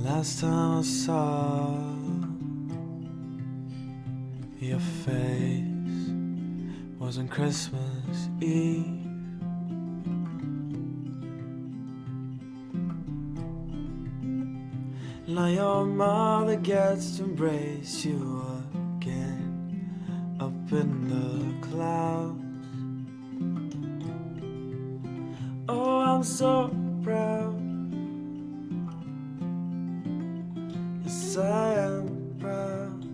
Last time I saw your face was on Christmas Eve. Now your mother gets to embrace you again up in the clouds. Oh, I'm so proud. Yes, I am proud.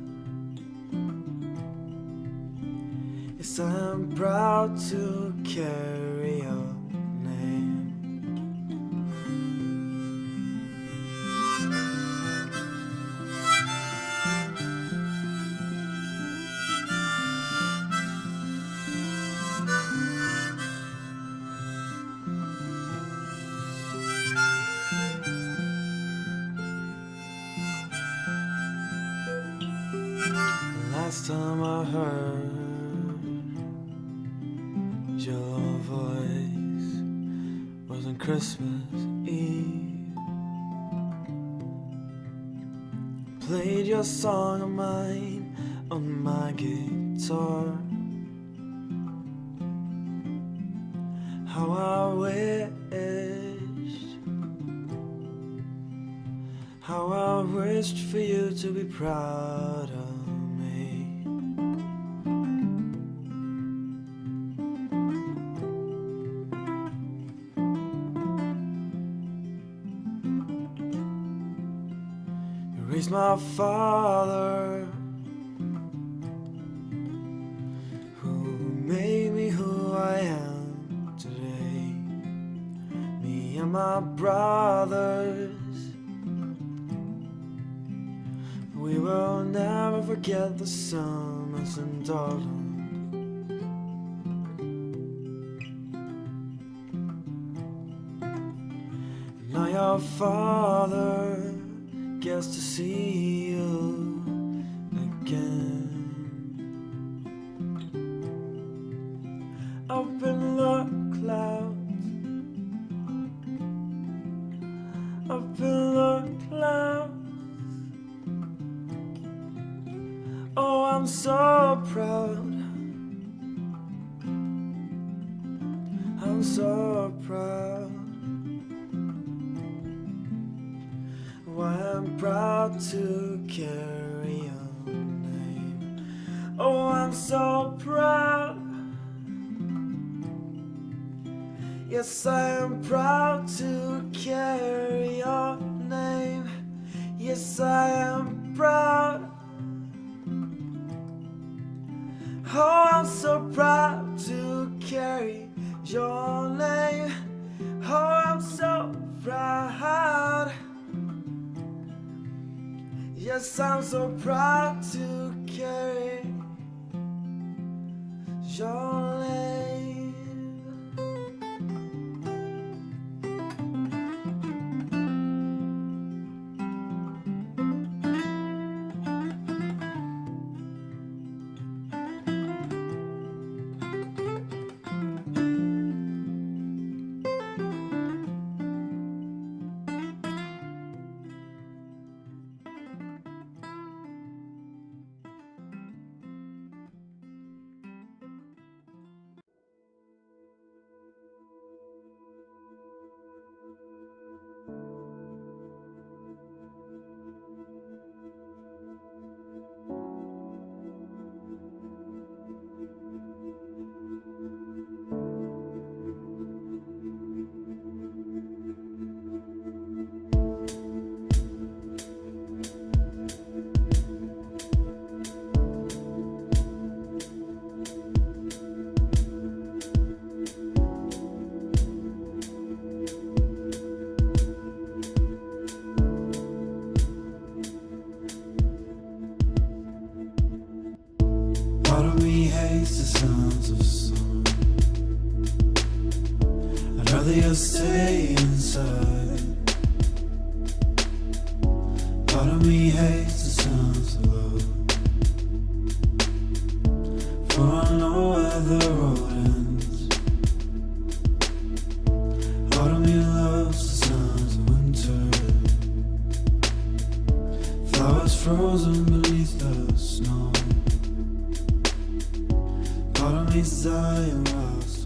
Yes, I am proud to carry your name. Last time I heard your voice was on Christmas Eve. Played your song of mine on my guitar. How I wished for you to be proud of me. You raised my father, who made me who I am today. Me and my brothers, we will never forget the summers in Darling. Now your father gets to see you again. Up in the clouds, up in the clouds. Oh, I'm so proud. I'm so proud. Why I'm proud to carry your name. Oh, I'm so proud. Yes, I am proud to carry your name. Yes, I am proud. Oh, I'm so proud to carry your name. Oh, I'm so proud. Yes, I'm so proud to carry your name. Part of me hates the sounds of summer. I'd rather just stay inside. Part of me hates the sounds of love, for I know where the road ends. Part of me loves the sounds of winter. frozen beneath the snow. Part of me's dying lost.